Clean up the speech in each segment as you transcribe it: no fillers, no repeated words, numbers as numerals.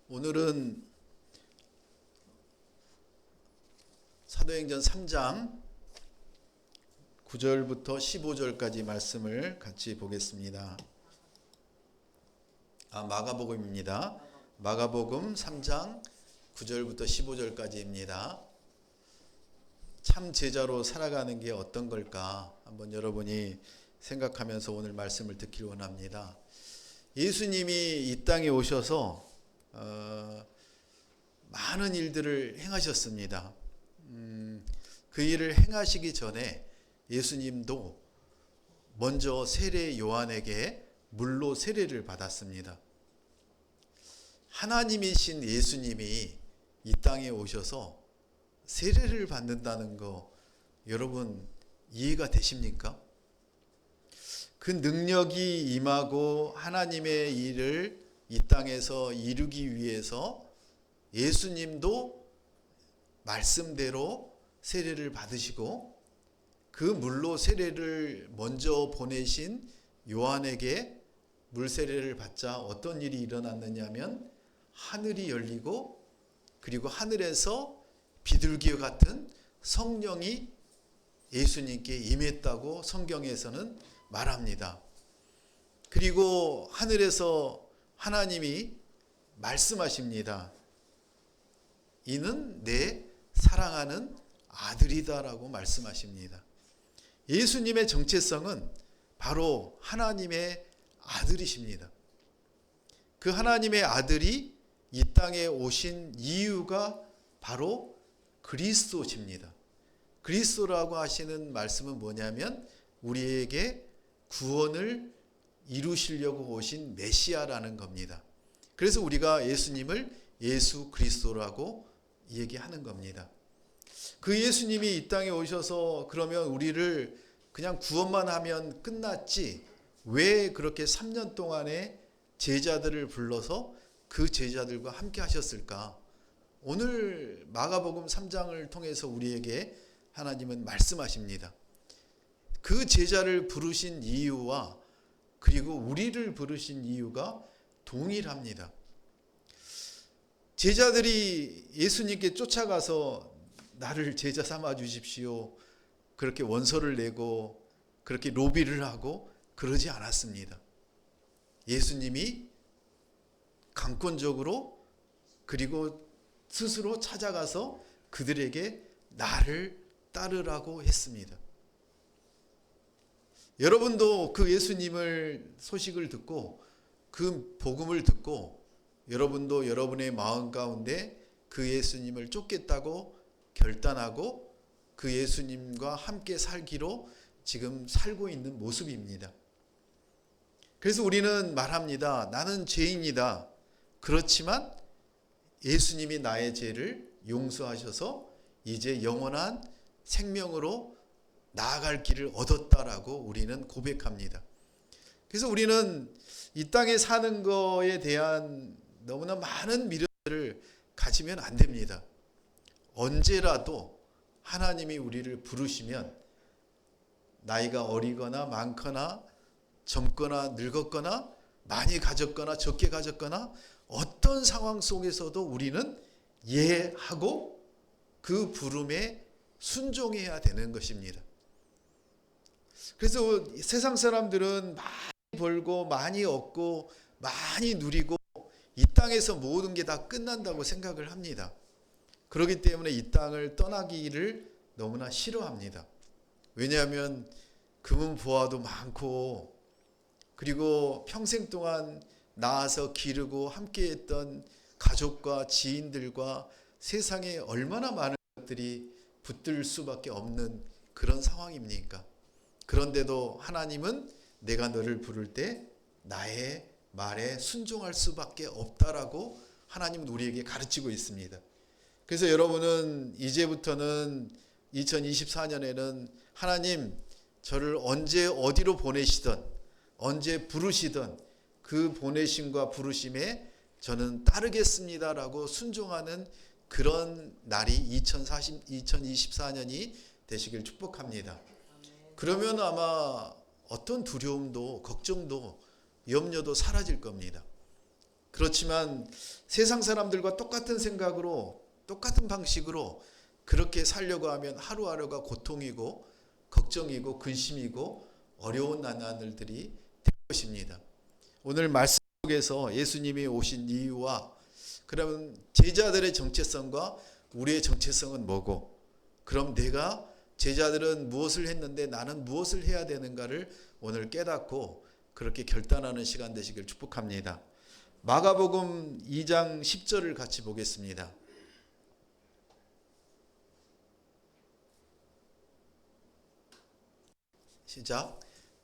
오늘은 사도행전 3장 9절부터 15절까지 말씀을 같이 보겠습니다. 마가복음입니다. 마가복음 3장 9절부터 15절까지입니다. 참 제자로 살아가는 게 어떤 걸까? 한번 여러분이 생각하면서 오늘 말씀을 듣기를 원합니다. 예수님이 이 땅에 오셔서 많은 일들을 행하셨습니다. 그 일을 행하시기 전에 예수님도 먼저 세례 요한에게 물로 세례를 받았습니다. 하나님이신 예수님이 이 땅에 오셔서 세례를 받는다는 거 여러분 이해가 되십니까? 그 능력이 임하고 하나님의 일을 이 땅에서 이루기 위해서 예수님도 말씀대로 세례를 받으시고 그 물로 세례를 먼저 보내신 요한에게 물 세례를 받자 어떤 일이 일어났느냐면 하늘이 열리고 그리고 하늘에서 비둘기와 같은 성령이 예수님께 임했다고 성경에서는 말합니다. 그리고 하늘에서 하나님이 말씀하십니다. 이는 내 사랑하는 아들이다라고 말씀하십니다. 예수님의 정체성은 바로 하나님의 아들이십니다. 그 하나님의 아들이 이 땅에 오신 이유가 바로 그리스도십니다. 그리스도라고 하시는 말씀은 뭐냐면 우리에게 구원을 이루시려고 오신 메시아라는 겁니다. 그래서 우리가 예수님을 예수 그리스도라고 얘기하는 겁니다. 그 예수님이 이 땅에 오셔서 그러면 우리를 그냥 구원만 하면 끝났지 왜 그렇게 3년 동안에 제자들을 불러서 그 제자들과 함께 하셨을까? 오늘 마가복음 3장을 통해서 우리에게 하나님은 말씀하십니다. 그 제자를 부르신 이유와 그리고 우리를 부르신 이유가 동일합니다. 제자들이 예수님께 쫓아가서 나를 제자 삼아 주십시오. 그렇게 원서를 내고 그렇게 로비를 하고 그러지 않았습니다. 예수님이 강권적으로 그리고 스스로 찾아가서 그들에게 나를 따르라고 했습니다. 여러분도 그 예수님을 소식을 듣고 그 복음을 듣고 여러분도 여러분의 마음 가운데 그 예수님을 쫓겠다고 결단하고 그 예수님과 함께 살기로 지금 살고 있는 모습입니다. 그래서 우리는 말합니다. 나는 죄인이다. 그렇지만 예수님이 나의 죄를 용서하셔서 이제 영원한 생명으로 나아갈 길을 얻었다라고 우리는 고백합니다. 그래서 우리는 이 땅에 사는 거에 대한 너무나 많은 미련을 가지면 안 됩니다. 언제라도 하나님이 우리를 부르시면 나이가 어리거나 많거나 젊거나 늙었거나 많이 가졌거나 적게 가졌거나 어떤 상황 속에서도 우리는 예하고 그 부름에 순종해야 되는 것입니다. 그래서 세상 사람들은 많이 벌고 많이 얻고 많이 누리고 이 땅에서 모든 게 다 끝난다고 생각을 합니다. 그렇기 때문에 이 땅을 떠나기를 너무나 싫어합니다. 왜냐하면 금은 보화도 많고 그리고 평생 동안 낳아서 기르고 함께했던 가족과 지인들과 세상에 얼마나 많은 것들이 붙들 수밖에 없는 그런 상황입니까? 그런데도 하나님은 내가 너를 부를 때 나의 말에 순종할 수밖에 없다라고 하나님은 우리에게 가르치고 있습니다. 그래서 여러분은 이제부터는 2024년에는 하나님 저를 언제 어디로 보내시든 언제 부르시든 그 보내심과 부르심에 저는 따르겠습니다라고 순종하는 그런 날이 2024년이 되시길 축복합니다. 그러면 아마 어떤 두려움도 걱정도 염려도 사라질 겁니다. 그렇지만 세상 사람들과 똑같은 생각으로 똑같은 방식으로 그렇게 살려고 하면 하루하루가 고통이고 걱정이고 근심이고 어려운 나날들이 될 것입니다. 오늘 말씀 속에서 예수님이 오신 이유와 그러면 제자들의 정체성과 우리의 정체성은 뭐고, 그럼 내가 제자들은 무엇을 했는데 나는 무엇을 해야 되는가를 오늘 깨닫고 그렇게 결단하는 시간 되시길 축복합니다. 마가복음 2장 10절을 같이 보겠습니다. 시작.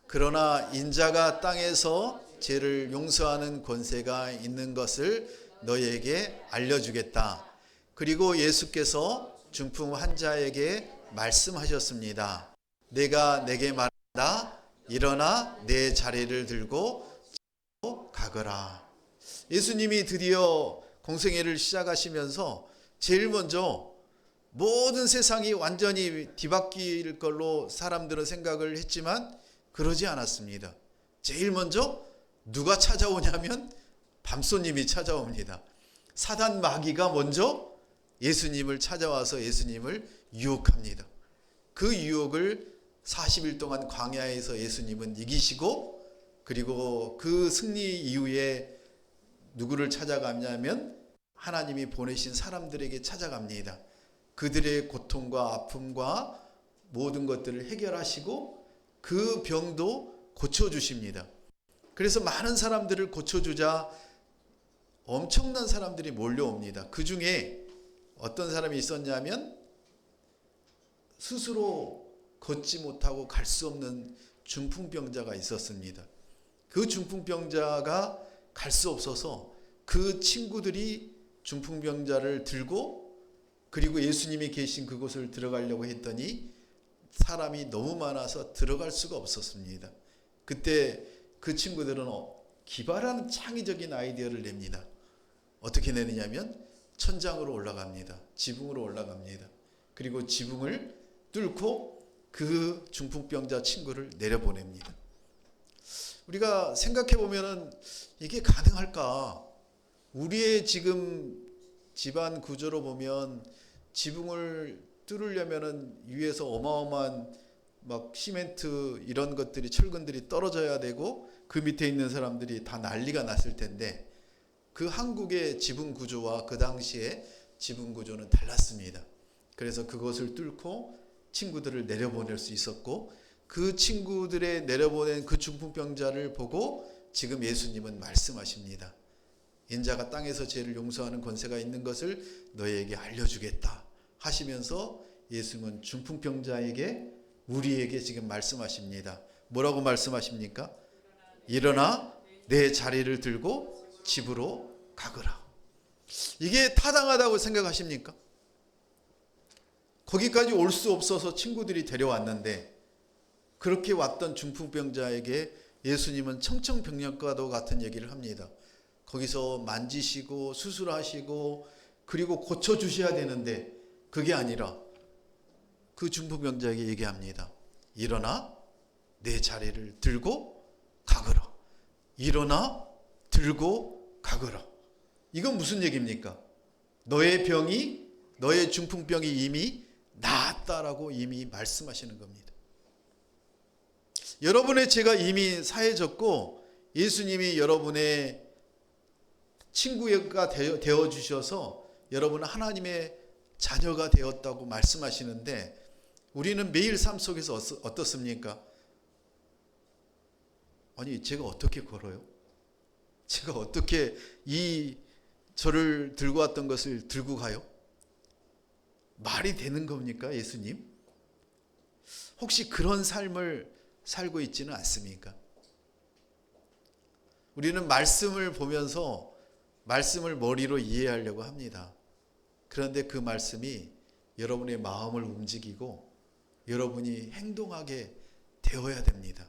그러나 인자가 땅에서 죄를 용서하는 권세가 있는 것을 너희에게 알려주겠다. 그리고 예수께서 중풍 환자에게 말씀하셨습니다. 내가 내게 말한다. 일어나 내 자리를 들고 가거라. 예수님이 드디어 공생애를 시작하시면서 제일 먼저 모든 세상이 완전히 뒤바뀔 걸로 사람들은 생각을 했지만 그러지 않았습니다. 제일 먼저 누가 찾아오냐면 밤손님이 찾아옵니다. 사단 마귀가 먼저 예수님을 찾아와서 예수님을 유혹합니다. 그 유혹을 40일 동안 광야에서 예수님은 이기시고, 그리고 그 승리 이후에 누구를 찾아가냐면 하나님이 보내신 사람들에게 찾아갑니다. 그들의 고통과 아픔과 모든 것들을 해결하시고 그 병도 고쳐주십니다. 그래서 많은 사람들을 고쳐주자 엄청난 사람들이 몰려옵니다. 그 중에 어떤 사람이 있었냐면 스스로 걷지 못하고 갈 수 없는 중풍병자가 있었습니다. 그 중풍병자가 갈 수 없어서 그 친구들이 중풍병자를 들고, 그리고 예수님이 계신 그곳을 들어가려고 했더니 사람이 너무 많아서 들어갈 수가 없었습니다. 그때 그 친구들은 기발한 창의적인 아이디어를 냅니다. 어떻게 내느냐면 천장으로 올라갑니다. 지붕으로 올라갑니다. 그리고 지붕을 뚫고 그 중풍병자 친구를 내려보냅니다. 우리가 생각해 보면은 이게 가능할까? 우리의 지금 집안 구조로 보면 지붕을 뚫으려면은 위에서 어마어마한 막 시멘트 이런 것들이, 철근들이 떨어져야 되고 그 밑에 있는 사람들이 다 난리가 났을 텐데, 그 한국의 지붕 구조와 그 당시의 지붕 구조는 달랐습니다. 그래서 그것을 뚫고 친구들을 내려보낼 수 있었고, 그 친구들의 내려보낸 그 중풍병자를 보고 지금 예수님은 말씀하십니다. 인자가 땅에서 죄를 용서하는 권세가 있는 것을 너희에게 알려주겠다 하시면서 예수님은 중풍병자에게, 우리에게 지금 말씀하십니다. 뭐라고 말씀하십니까? 일어나 내 자리를 들고 집으로 가거라. 이게 타당하다고 생각하십니까? 거기까지 올 수 없어서 친구들이 데려왔는데, 그렇게 왔던 중풍병자에게 예수님은 청청병력과도 같은 얘기를 합니다. 거기서 만지시고 수술하시고 그리고 고쳐주셔야 되는데 그게 아니라 그 중풍병자에게 얘기합니다. 일어나 내 자리를 들고 가거라. 일어나 들고 가거라. 이건 무슨 얘기입니까? 너의 병이, 너의 중풍병이 이미 나았다라고 이미 말씀하시는 겁니다. 여러분의 죄가 이미 사해졌고 예수님이 여러분의 친구가 되어 주셔서 여러분은 하나님의 자녀가 되었다고 말씀하시는데, 우리는 매일 삶 속에서 어떻습니까? 아니, 제가 어떻게 걸어요? 제가 어떻게 저를 들고 왔던 것을 들고 가요? 말이 되는 겁니까, 예수님? 혹시 그런 삶을 살고 있지는 않습니까? 우리는 말씀을 보면서 말씀을 머리로 이해하려고 합니다. 그런데 그 말씀이 여러분의 마음을 움직이고 여러분이 행동하게 되어야 됩니다.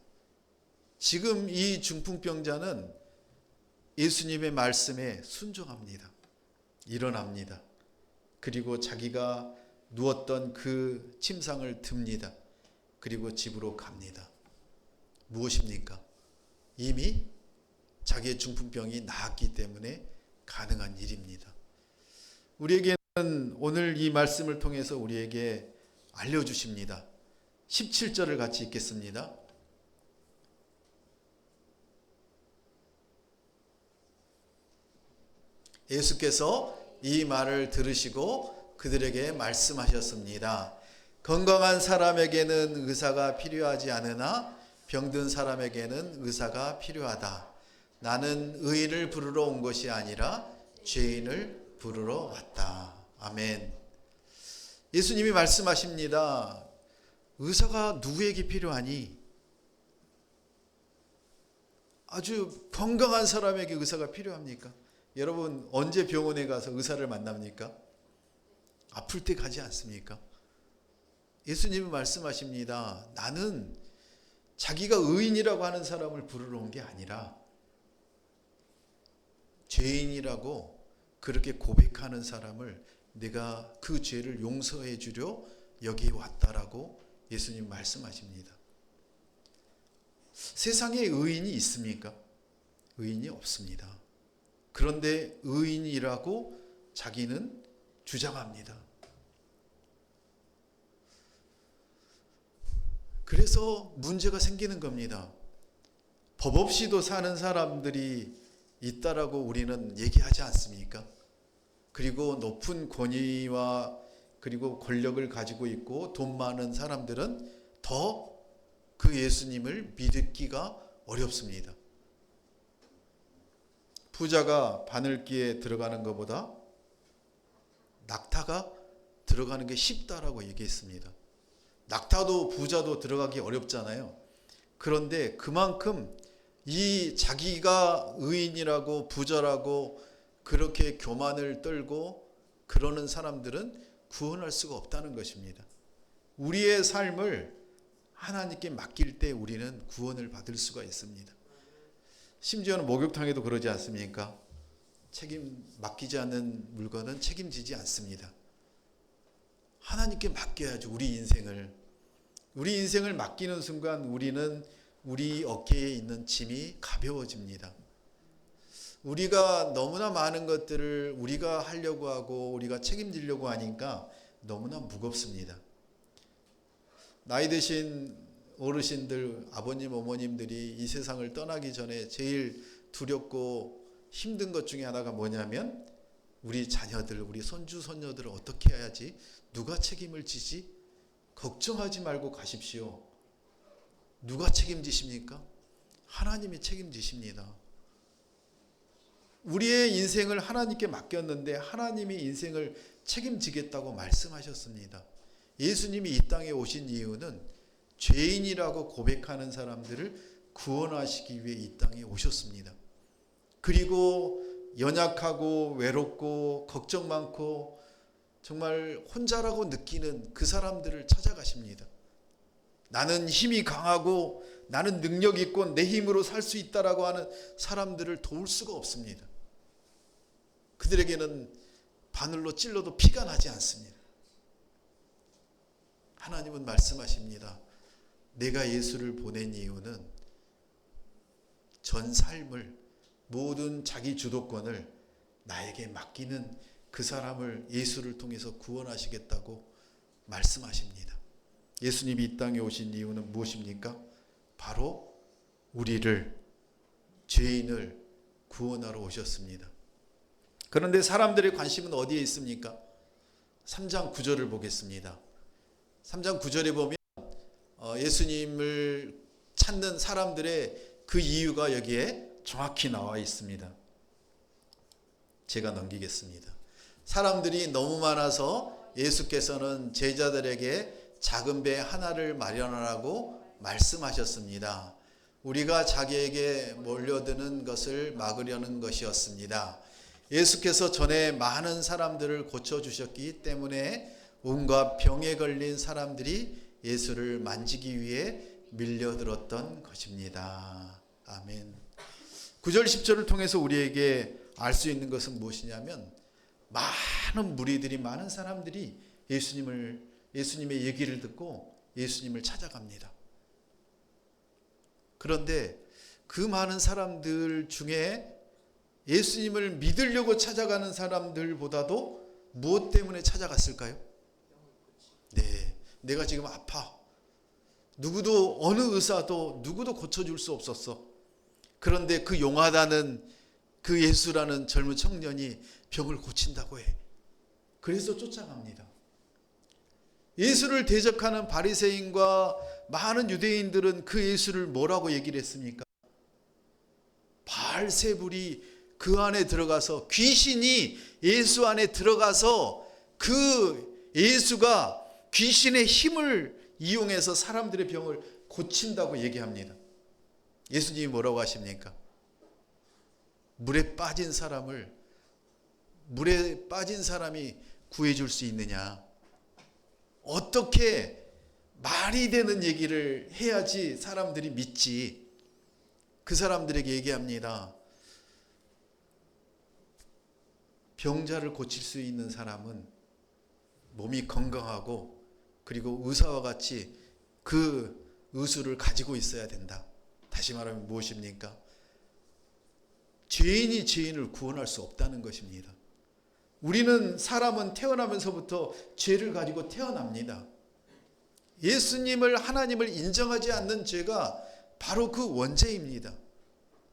지금 이 중풍병자는 예수님의 말씀에 순종합니다. 일어납니다. 그리고 자기가 누웠던 그 침상을 듭니다. 그리고 집으로 갑니다. 무엇입니까? 이미 자기의 중풍병이 나았기 때문에 우리에게는 오늘 이 말씀을 통해서 우리에게 알려주십니다. 17절을 같이 읽겠습니다. 예수께서 이 말을 들으시고 그들에게 말씀하셨습니다. 건강한 사람에게는 의사가 필요하지 않으나 병든 사람에게는 의사가 필요하다. 나는 의인을 부르러 온 것이 아니라 죄인을 부르러 왔다. 아멘. 예수님이 말씀하십니다. 의사가 누구에게 필요하니? 아주 건강한 사람에게 의사가 필요합니까? 여러분 언제 병원에 가서 의사를 만납니까? 아플 때 가지 않습니까? 예수님이 말씀하십니다. 나는 자기가 의인이라고 하는 사람을 부르러 온 게 아니라 죄인이라고 그렇게 고백하는 사람을 내가 그 죄를 용서해 주려 여기 왔다라고 예수님 말씀하십니다. 세상에 의인이 있습니까? 의인이 없습니다. 그런데 의인이라고 자기는 주장합니다. 그래서 문제가 생기는 겁니다. 법 없이도 사는 사람들이 있다라고 우리는 얘기하지 않습니까? 그리고 높은 권위와 그리고 권력을 가지고 있고 돈 많은 사람들은 더 그 예수님을 믿기가 어렵습니다. 부자가 바늘기에 들어가는 것보다 낙타가 들어가는 게 쉽다라고 얘기했습니다. 낙타도 부자도 들어가기 어렵잖아요. 그런데 그만큼 이 자기가 의인이라고 부자라고 그렇게 교만을 떨고 그러는 사람들은 구원할 수가 없다는 것입니다. 우리의 삶을 하나님께 맡길 때 우리는 구원을 받을 수가 있습니다. 심지어는 목욕탕에도 그러지 않습니까? 맡기지 않는 물건은 책임지지 않습니다. 하나님께 맡겨야죠. 우리 인생을 맡기는 순간 우리는 우리 어깨에 있는 짐이 가벼워집니다. 우리가 너무나 많은 것들을 우리가 하려고 하고 우리가 책임지려고 하니까 너무나 무겁습니다. 나이 드신 어르신들, 아버님, 어머님들이 이 세상을 떠나기 전에 제일 두렵고 힘든 것 중에 하나가 뭐냐면 우리 자녀들, 우리 손주, 손녀들을 어떻게 해야지? 누가 책임을 지지? 걱정하지 말고 가십시오. 누가 책임지십니까? 하나님이 책임지십니다. 우리의 인생을 하나님께 맡겼는데 하나님이 인생을 책임지겠다고 말씀하셨습니다. 예수님이 이 땅에 오신 이유는 죄인이라고 고백하는 사람들을 구원하시기 위해 이 땅에 오셨습니다. 그리고 연약하고 외롭고 걱정 많고 정말 혼자라고 느끼는 그 사람들을 찾아가십니다. 나는 힘이 강하고 나는 능력 있고 내 힘으로 살 수 있다라고 하는 사람들을 도울 수가 없습니다. 그들에게는 바늘로 찔러도 피가 나지 않습니다. 하나님은 말씀하십니다. 내가 예수를 보낸 이유는 전 삶을 모든 자기 주도권을 나에게 맡기는 그 사람을 예수를 통해서 구원하시겠다고 말씀하십니다. 예수님이 이 땅에 오신 이유는 무엇입니까? 바로 우리를 죄인을 구원하러 오셨습니다. 그런데 사람들의 관심은 어디에 있습니까? 3장 9절을 보겠습니다. 3장 9절에 보면 예수님을 찾는 사람들의 그 이유가 여기에 정확히 나와 있습니다. 제가 넘기겠습니다. 사람들이 너무 많아서 예수께서는 제자들에게 작은 배 하나를 마련하라고 말씀하셨습니다. 우리가 자기에게 몰려드는 것을 막으려는 것이었습니다. 예수께서 전에 많은 사람들을 고쳐주셨기 때문에 온갖 병에 걸린 사람들이 예수를 만지기 위해 밀려들었던 것입니다. 아멘. 9절 10절을 통해서 우리에게 알 수 있는 것은 무엇이냐면 많은 무리들이 많은 사람들이 예수님의 얘기를 듣고 예수님을 찾아갑니다. 그런데 그 많은 사람들 중에 예수님을 믿으려고 찾아가는 사람들보다도 무엇 때문에 찾아갔을까요? 네, 내가 지금 아파. 누구도, 어느 의사도 누구도 고쳐줄 수 없었어. 그런데 그 용하다는 그 예수라는 젊은 청년이 병을 고친다고 해. 그래서 쫓아갑니다. 예수를 대적하는 바리새인과 많은 유대인들은 그 예수를 뭐라고 얘기를 했습니까? 바알세불이 그 안에 들어가서, 귀신이 예수 안에 들어가서 그 예수가 귀신의 힘을 이용해서 사람들의 병을 고친다고 얘기합니다. 예수님이 뭐라고 하십니까? 물에 빠진 사람이 구해줄 수 있느냐? 어떻게 말이 되는 얘기를 해야지 사람들이 믿지? 그 사람들에게 얘기합니다. 병자를 고칠 수 있는 사람은 몸이 건강하고 그리고 의사와 같이 그 의술을 가지고 있어야 된다. 다시 말하면 무엇입니까? 죄인이 죄인을 구원할 수 없다는 것입니다. 우리는, 사람은 태어나면서부터 죄를 가지고 태어납니다. 예수님을, 하나님을 인정하지 않는 죄가 바로 그 원죄입니다.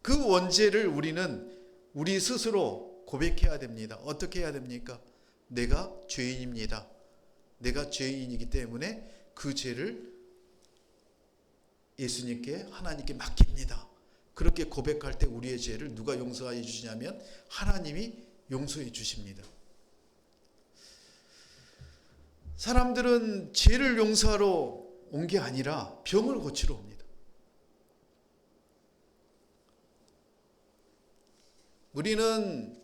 그 원죄를 우리는 우리 스스로 고백해야 됩니다. 어떻게 해야 됩니까? 내가 죄인입니다. 내가 죄인이기 때문에 그 죄를 예수님께, 하나님께 맡깁니다. 그렇게 고백할 때 우리의 죄를 누가 용서해 주시냐면 하나님이 용서해 주십니다. 사람들은 죄를 용서하러 온 게 아니라 병을 고치러 옵니다. 우리는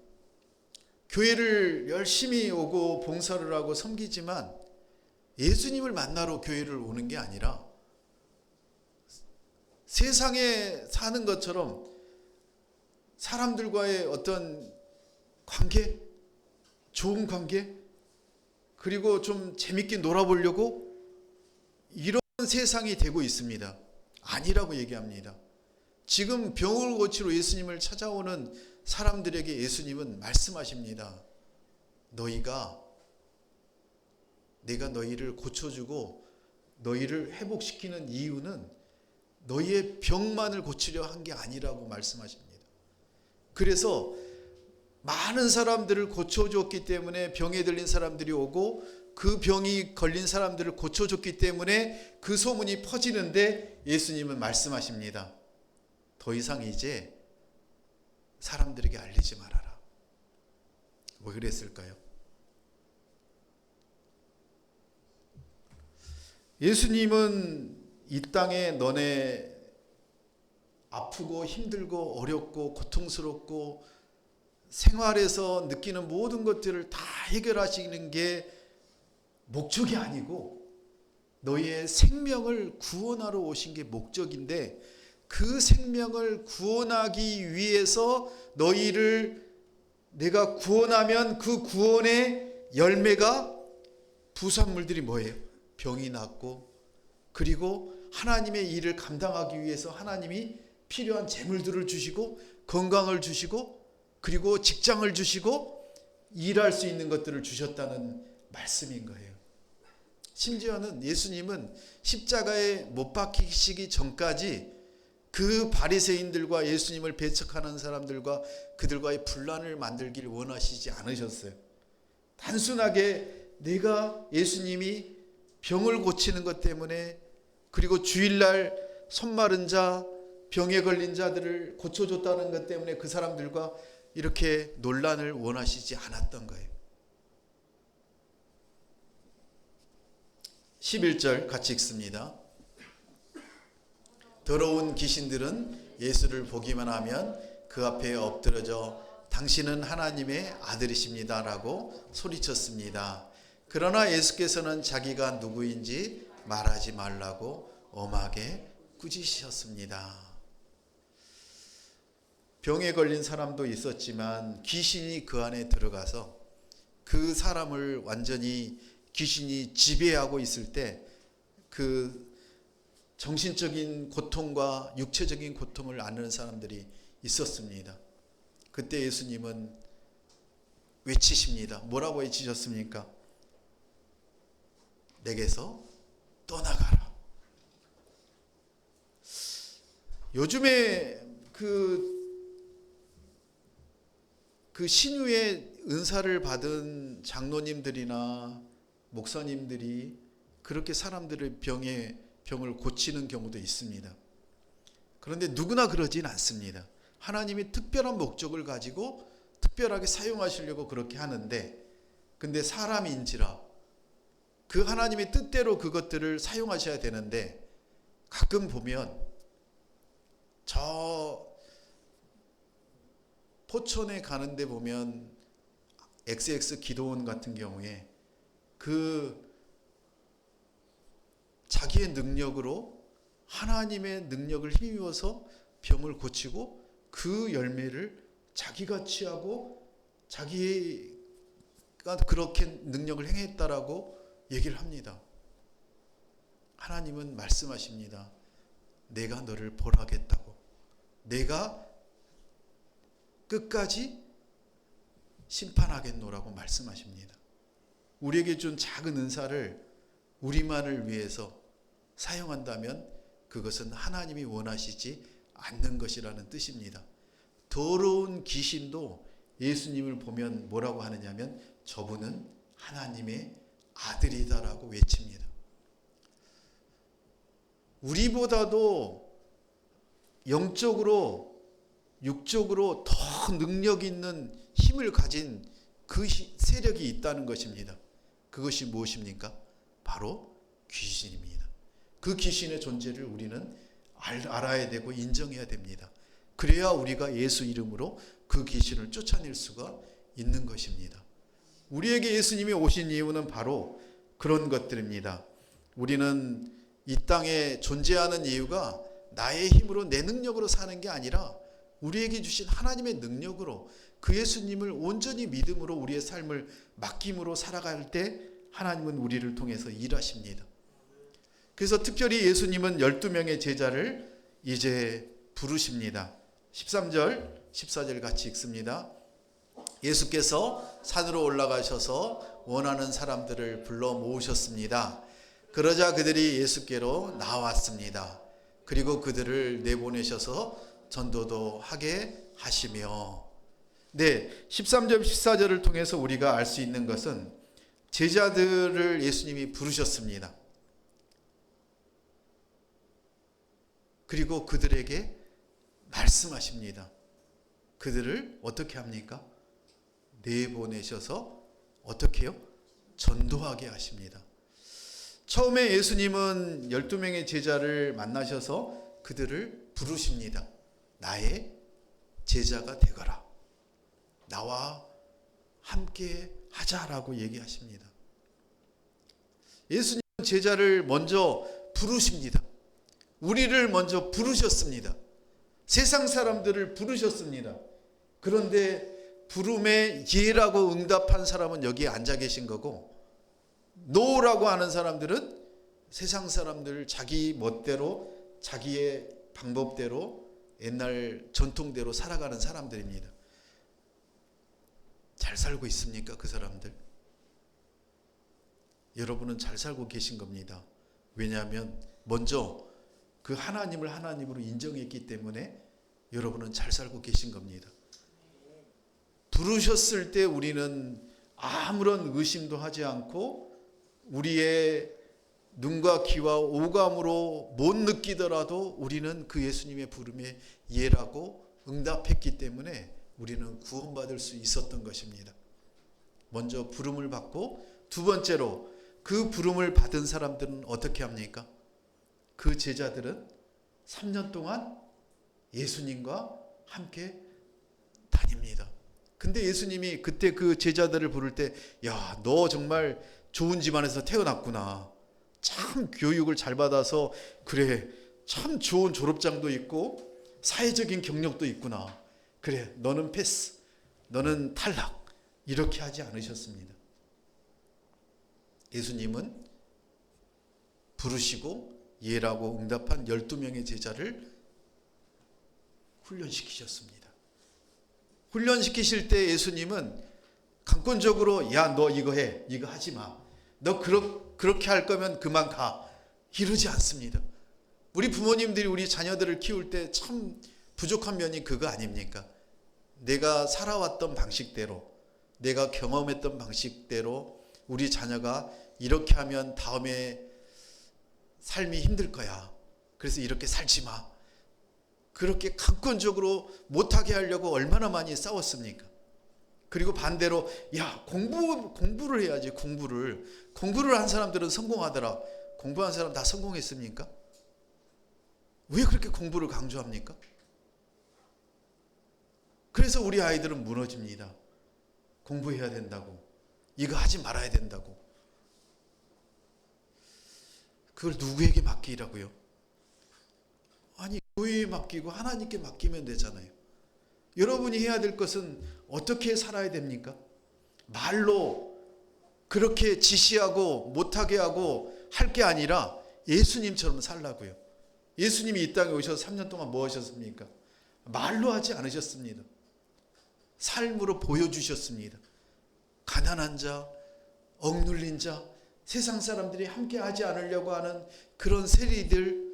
교회를 열심히 오고 봉사를 하고 섬기지만 예수님을 만나러 교회를 오는 게 아니라 세상에 사는 것처럼 사람들과의 어떤 관계, 좋은 관계, 그리고 좀 재밌게 놀아보려고 이런 세상이 되고 있습니다. 아니라고 얘기합니다. 지금 병을 고치러 예수님을 찾아오는 사람들에게 예수님은 말씀하십니다. 내가 너희를 고쳐주고 너희를 회복시키는 이유는 너희의 병만을 고치려 한 게 아니라고 말씀하십니다. 그래서 많은 사람들을 고쳐줬기 때문에 병에 들린 사람들이 오고 그 병이 걸린 사람들을 고쳐줬기 때문에 그 소문이 퍼지는데 예수님은 말씀하십니다. 더 이상 이제 사람들에게 알리지 말아라. 왜 그랬을까요? 예수님은 이 땅에 너네 아프고 힘들고 어렵고 고통스럽고 생활에서 느끼는 모든 것들을 다 해결하시는 게 목적이 아니고 너희의 생명을 구원하러 오신 게 목적인데, 그 생명을 구원하기 위해서 너희를 내가 구원하면 그 구원의 열매가, 부산물들이 뭐예요? 병이 낫고, 그리고 하나님의 일을 감당하기 위해서 하나님이 필요한 재물들을 주시고 건강을 주시고 그리고 직장을 주시고 일할 수 있는 것들을 주셨다는 말씀인 거예요. 심지어는 예수님은 십자가에 못 박히시기 전까지 그 바리새인들과 예수님을 배척하는 사람들과 그들과의 분란을 만들길 원하시지 않으셨어요. 단순하게 내가 예수님이 병을 고치는 것 때문에, 그리고 주일날 손 마른 자, 병에 걸린 자들을 고쳐줬다는 것 때문에 그 사람들과 이렇게 논란을 원하시지 않았던 거예요. 11절 같이 읽습니다. 더러운 귀신들은 예수를 보기만 하면 그 앞에 엎드러져 당신은 하나님의 아들이십니다 라고 소리쳤습니다. 그러나 예수께서는 자기가 누구인지 말하지 말라고 엄하게 꾸짖으셨습니다. 병에 걸린 사람도 있었지만 귀신이 그 안에 들어가서 그 사람을 완전히 귀신이 지배하고 있을 때 그 정신적인 고통과 육체적인 고통을 앓는 사람들이 있었습니다. 그때 예수님은 외치십니다. 뭐라고 외치셨습니까? 내게서 떠나가라. 요즘에 그 신유의 은사를 받은 장로님들이나 목사님들이 그렇게 사람들의 병을 고치는 경우도 있습니다. 그런데 누구나 그러진 않습니다. 하나님이 특별한 목적을 가지고 특별하게 사용하시려고 그렇게 하는데, 근데 사람인지라 그 하나님의 뜻대로 그것들을 사용하셔야 되는데, 가끔 보면 저 포천에 가는데 보면 XX 기도원 같은 경우에 그 자기의 능력으로 하나님의 능력을 힘입어서 병을 고치고 그 열매를 자기가 취하고 자기가 그렇게 능력을 행했다라고 얘기를 합니다. 하나님은 말씀하십니다. 내가 너를 벌하겠다고. 내가 끝까지 심판하겠노라고 말씀하십니다. 우리에게 준 작은 은사를 우리만을 위해서 사용한다면 그것은 하나님이 원하시지 않는 것이라는 뜻입니다. 더러운 귀신도 예수님을 보면 뭐라고 하느냐면 저분은 하나님의 아들이다라고 외칩니다. 우리보다도 영적으로 육적으로 더 능력 있는 힘을 가진 그 세력이 있다는 것입니다. 그것이 무엇입니까? 바로 귀신입니다. 그 귀신의 존재를 우리는 알아야 되고 인정해야 됩니다. 그래야 우리가 예수 이름으로 그 귀신을 쫓아낼 수가 있는 것입니다. 우리에게 예수님이 오신 이유는 바로 그런 것들입니다. 우리는 이 땅에 존재하는 이유가 나의 힘으로 내 능력으로 사는 게 아니라 우리에게 주신 하나님의 능력으로 그 예수님을 온전히 믿음으로 우리의 삶을 맡김으로 살아갈 때 하나님은 우리를 통해서 일하십니다. 그래서 특별히 예수님은 12명의 제자를 이제 부르십니다. 13절, 14절 같이 읽습니다. 예수께서 산으로 올라가셔서 원하는 사람들을 불러 모으셨습니다. 그러자 그들이 예수께로 나왔습니다. 그리고 그들을 내보내셔서 전도도 하게 하시며. 네, 13절 14절을 통해서 우리가 알 수 있는 것은 제자들을 예수님이 부르셨습니다. 그리고 그들에게 말씀하십니다. 그들을 어떻게 합니까? 내보내셔서 어떻게 해요? 전도하게 하십니다. 처음에 예수님은 12명의 제자를 만나셔서 그들을 부르십니다. 나의 제자가 되거라. 나와 함께 하자라고 얘기하십니다. 예수님은 제자를 먼저 부르십니다. 우리를 먼저 부르셨습니다. 세상 사람들을 부르셨습니다. 그런데 부름에 예라고 응답한 사람은 여기에 앉아 계신 거고, 노라고 하는 사람들은 세상 사람들 자기 멋대로 자기의 방법대로 옛날 전통대로 살아가는 사람들입니다. 잘 살고 있습니까? 그 사람들? 여러분은 잘 살고 계신 겁니다. 왜냐하면 먼저 그 하나님을 하나님으로 인정했기 때문에 여러분은 잘 살고 계신 겁니다. 부르셨을 때 우리는 아무런 의심도 하지 않고 우리의 눈과 귀와 오감으로 못 느끼더라도 우리는 그 예수님의 부름에 예라고 응답했기 때문에 우리는 구원받을 수 있었던 것입니다. 먼저 부름을 받고, 두 번째로 그 부름을 받은 사람들은 어떻게 합니까? 그 제자들은 3년 동안 예수님과 함께 다닙니다. 근데 예수님이 그때 그 제자들을 부를 때, 야, 너 정말 좋은 집안에서 태어났구나. 참 교육을 잘 받아서 그래, 참 좋은 졸업장도 있고 사회적인 경력도 있구나. 그래, 너는 패스, 너는 탈락. 이렇게 하지 않으셨습니다. 예수님은 부르시고 예라고 응답한 12명의 제자를 훈련시키셨습니다. 훈련시키실 때 예수님은 강권적으로 야 너 이거 해, 이거 하지 마, 너 그렇게 할 거면 그만 가, 이러지 않습니다. 우리 부모님들이 우리 자녀들을 키울 때 참 부족한 면이 그거 아닙니까? 내가 살아왔던 방식대로, 내가 경험했던 방식대로 우리 자녀가 이렇게 하면 다음에 삶이 힘들 거야, 그래서 이렇게 살지 마, 그렇게 강권적으로 못하게 하려고 얼마나 많이 싸웠습니까? 그리고 반대로 야 공부를 해야지, 공부를 한 사람들은 성공하더라. 공부한 사람 다 성공했습니까? 왜 그렇게 공부를 강조합니까? 그래서 우리 아이들은 무너집니다. 공부해야 된다고, 이거 하지 말아야 된다고. 그걸 누구에게 맡기라고요? 아니, 교회에 맡기고 하나님께 맡기면 되잖아요. 여러분이 해야 될 것은 어떻게 살아야 됩니까? 말로 그렇게 지시하고 못하게 하고 할 게 아니라 예수님처럼 살라고요. 예수님이 이 땅에 오셔서 3년 동안 뭐 하셨습니까? 말로 하지 않으셨습니다. 삶으로 보여주셨습니다. 가난한 자, 억눌린 자, 세상 사람들이 함께 하지 않으려고 하는 그런 세리들,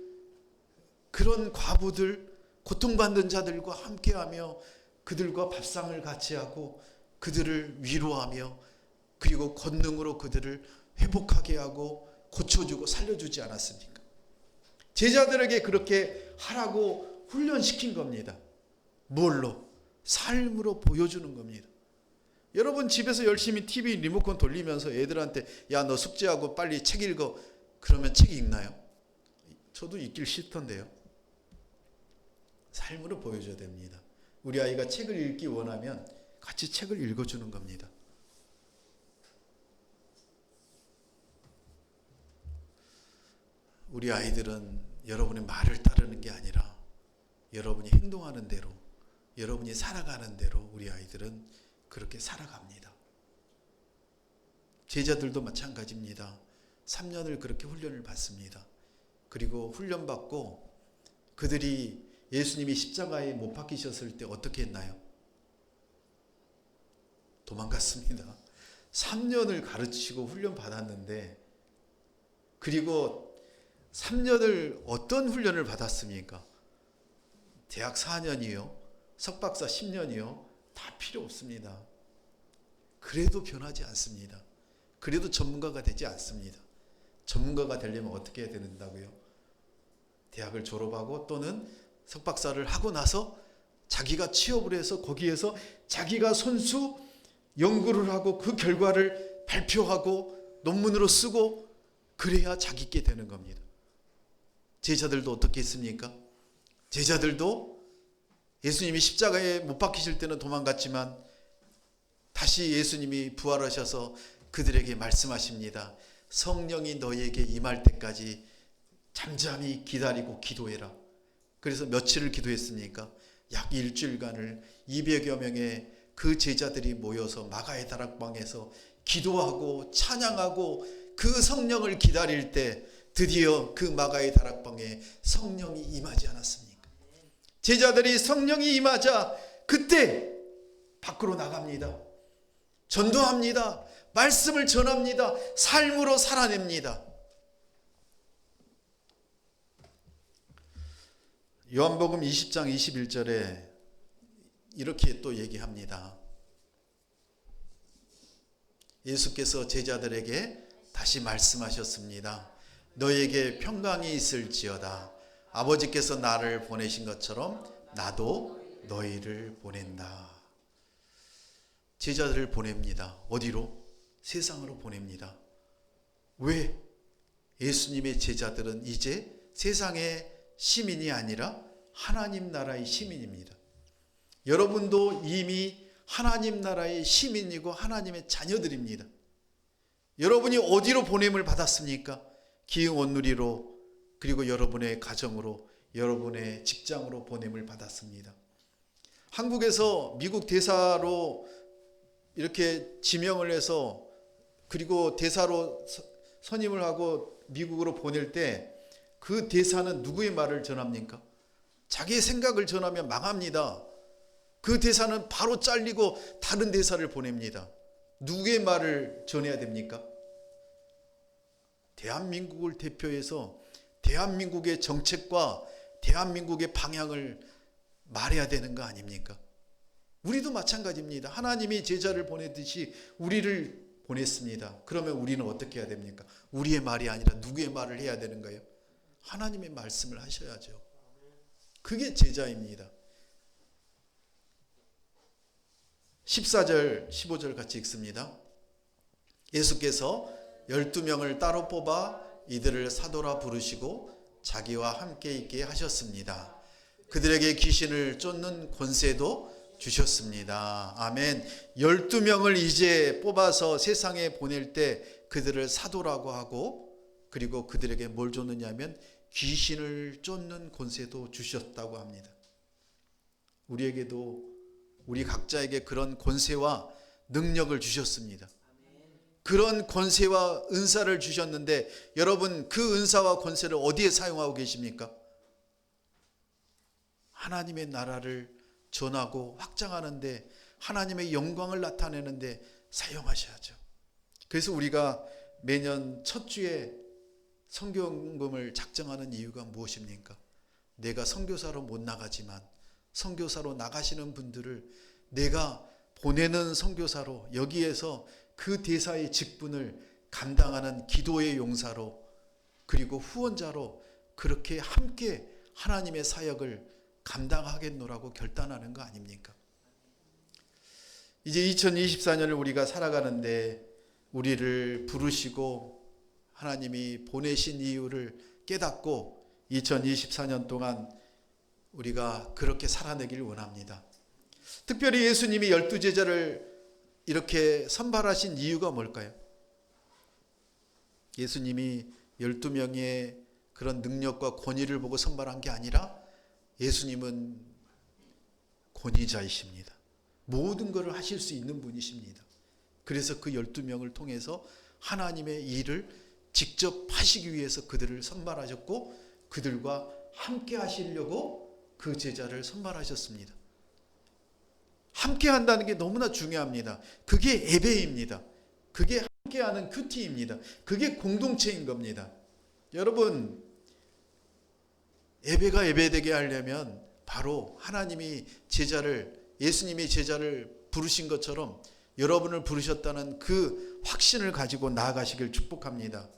그런 과부들, 고통받는 자들과 함께하며 그들과 밥상을 같이 하고 그들을 위로하며 그리고 권능으로 그들을 회복하게 하고 고쳐주고 살려주지 않았습니까? 제자들에게 그렇게 하라고 훈련시킨 겁니다. 뭘로? 삶으로 보여주는 겁니다. 여러분 집에서 열심히 TV 리모컨 돌리면서 애들한테 야 너 숙제하고 빨리 책 읽어, 그러면 책 읽나요? 저도 읽길 싫던데요. 삶으로 보여줘야 됩니다. 우리 아이가 책을 읽기 원하면 같이 책을 읽어주는 겁니다. 우리 아이들은 여러분의 말을 따르는 게 아니라 여러분이 행동하는 대로, 여러분이 살아가는 대로 우리 아이들은 그렇게 살아갑니다. 제자들도 마찬가지입니다. 3년을 그렇게 훈련을 받습니다. 그리고 훈련받고 그들이 예수님이 십자가에 못 박히셨을 때 어떻게 했나요? 도망갔습니다. 3년을 가르치고 훈련 받았는데, 그리고 3년을 어떤 훈련을 받았습니까? 대학 4년이요, 석박사 10년이요, 다 필요 없습니다. 그래도 변하지 않습니다. 그래도 전문가가 되지 않습니다. 전문가가 되려면 어떻게 해야 된다고요? 대학을 졸업하고 또는 석박사를 하고 나서 자기가 취업을 해서 거기에서 자기가 손수 연구를 하고 그 결과를 발표하고 논문으로 쓰고 그래야 자기께 되는 겁니다. 제자들도 어떻게 했습니까? 제자들도 예수님이 십자가에 못 박히실 때는 도망갔지만 다시 예수님이 부활하셔서 그들에게 말씀하십니다. 성령이 너희에게 임할 때까지 잠잠히 기다리고 기도해라. 그래서 며칠을 기도했습니까? 약 일주일간을 200여 명의 그 제자들이 모여서 마가의 다락방에서 기도하고 찬양하고 그 성령을 기다릴 때 드디어 그 마가의 다락방에 성령이 임하지 않았습니까? 제자들이 성령이 임하자 그때 밖으로 나갑니다. 전도합니다. 말씀을 전합니다. 삶으로 살아냅니다. 요한복음 20장 21절에 이렇게 또 얘기합니다. 예수께서 제자들에게 다시 말씀하셨습니다. 너에게 평강이 있을지어다. 아버지께서 나를 보내신 것처럼 나도 너희를 보낸다. 제자들을 보냅니다. 어디로? 세상으로 보냅니다. 왜? 예수님의 제자들은 이제 세상의 시민이 아니라 하나님 나라의 시민입니다. 여러분도 이미 하나님 나라의 시민이고 하나님의 자녀들입니다. 여러분이 어디로 보냄을 받았습니까? 기흥 온누리로, 그리고 여러분의 가정으로, 여러분의 직장으로 보냄을 받았습니다. 한국에서 미국 대사로 이렇게 지명을 해서 그리고 대사로 선임을 하고 미국으로 보낼 때 그 대사는 누구의 말을 전합니까? 자기의 생각을 전하면 망합니다. 그 대사는 바로 잘리고 다른 대사를 보냅니다. 누구의 말을 전해야 됩니까? 대한민국을 대표해서 대한민국의 정책과 대한민국의 방향을 말해야 되는 거 아닙니까? 우리도 마찬가지입니다. 하나님이 제자를 보내듯이 우리를 보냈습니다. 그러면 우리는 어떻게 해야 됩니까? 우리의 말이 아니라 누구의 말을 해야 되는 거예요? 하나님의 말씀을 하셔야죠. 그게 제자입니다. 14절 15절 같이 읽습니다. 예수께서 12명을 따로 뽑아 이들을 사도라 부르시고 자기와 함께 있게 하셨습니다. 그들에게 귀신을 쫓는 권세도 주셨습니다. 아멘. 12명을 이제 뽑아서 세상에 보낼 때 그들을 사도라고 하고, 그리고 그들에게 뭘 줬느냐면 귀신을 쫓는 권세도 주셨다고 합니다. 우리에게도, 우리 각자에게 그런 권세와 능력을 주셨습니다. 그런 권세와 은사를 주셨는데 여러분, 그 은사와 권세를 어디에 사용하고 계십니까? 하나님의 나라를 전하고 확장하는데, 하나님의 영광을 나타내는데 사용하셔야죠. 그래서 우리가 매년 첫 주에 선교헌금을 작정하는 이유가 무엇입니까? 내가 선교사로 못 나가지만 선교사로 나가시는 분들을 내가 보내는 선교사로, 여기에서 그 대사의 직분을 감당하는 기도의 용사로, 그리고 후원자로 그렇게 함께 하나님의 사역을 감당하겠노라고 결단하는 거 아닙니까? 이제 2024년을 우리가 살아가는데 우리를 부르시고 하나님이 보내신 이유를 깨닫고 2024년 동안 우리가 그렇게 살아내길 원합니다. 특별히 예수님이 12제자를 이렇게 선발하신 이유가 뭘까요? 예수님이 12명의 그런 능력과 권위를 보고 선발한 게 아니라 예수님은 권위자이십니다. 모든 것을 하실 수 있는 분이십니다. 그래서 그 12명을 통해서 하나님의 일을 직접 하시기 위해서 그들을 선발하셨고, 그들과 함께 하시려고 그 제자를 선발하셨습니다. 함께 한다는 게 너무나 중요합니다. 그게 예배입니다. 그게 함께하는 큐티입니다. 그게 공동체인 겁니다. 여러분, 예배가 예배되게 하려면 바로 하나님이 제자를, 예수님이 제자를 부르신 것처럼 여러분을 부르셨다는 그 확신을 가지고 나아가시길 축복합니다.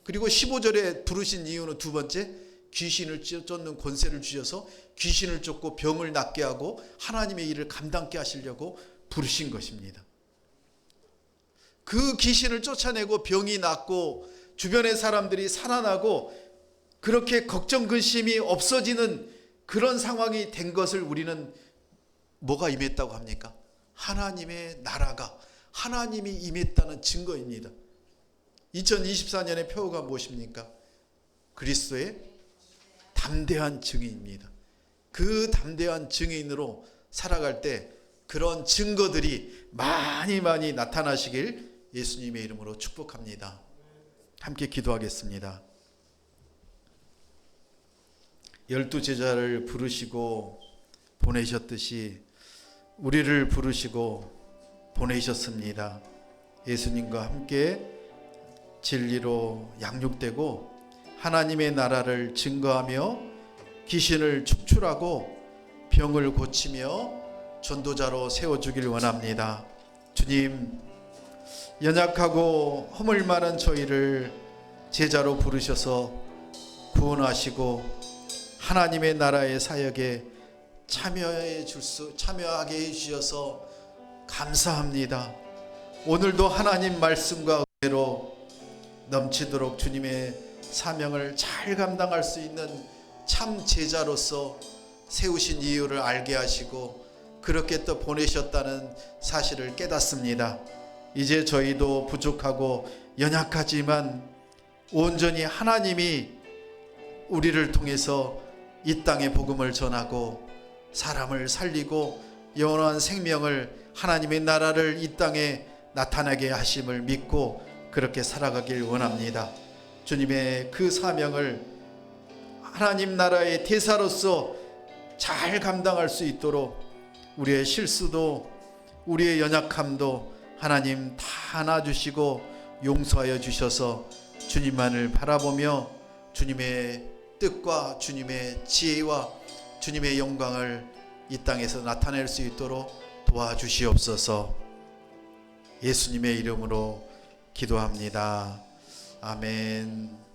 그리고 15절에 부르신 이유는 두 번째, 귀신을 쫓는 권세를 주셔서 귀신을 쫓고 병을 낫게 하고 하나님의 일을 감당케 하시려고 부르신 것입니다. 그 귀신을 쫓아내고 병이 낫고 주변의 사람들이 살아나고 그렇게 걱정 근심이 없어지는 그런 상황이 된 것을 우리는 뭐가 임했다고 합니까? 하나님의 나라가, 하나님이 임했다는 증거입니다. 2024년의 표어가 무엇입니까? 그리스도의 담대한 증인입니다. 그 담대한 증인으로 살아갈 때 그런 증거들이 많이 나타나시길 예수님의 이름으로 축복합니다. 함께 기도하겠습니다. 12제자를 부르시고 보내셨듯이 우리를 부르시고 보내셨습니다. 예수님과 함께 진리로 양육되고 하나님의 나라를 증거하며 귀신을 축출하고 병을 고치며 전도자로 세워주길 원합니다. 주님, 연약하고 허물 많은 저희를 제자로 부르셔서 구원하시고 하나님의 나라의 사역에 참여하게 해주셔서 감사합니다. 오늘도 하나님 말씀과 은혜로 넘치도록 주님의 사명을 잘 감당할 수 있는 참 제자로서 세우신 이유를 알게 하시고 그렇게 또 보내셨다는 사실을 깨닫습니다. 이제 저희도 부족하고 연약하지만 온전히 하나님이 우리를 통해서 이 땅에 복음을 전하고 사람을 살리고 영원한 생명을, 하나님의 나라를 이 땅에 나타나게 하심을 믿고 그렇게 살아가길 원합니다. 주님의 그 사명을 하나님 나라의 대사로서 잘 감당할 수 있도록 우리의 실수도 우리의 연약함도 하나님 다 안아주시고 용서하여 주셔서 주님만을 바라보며 주님의 뜻과 주님의 지혜와 주님의 영광을 이 땅에서 나타낼 수 있도록 도와주시옵소서. 예수님의 이름으로 기도합니다. 아멘.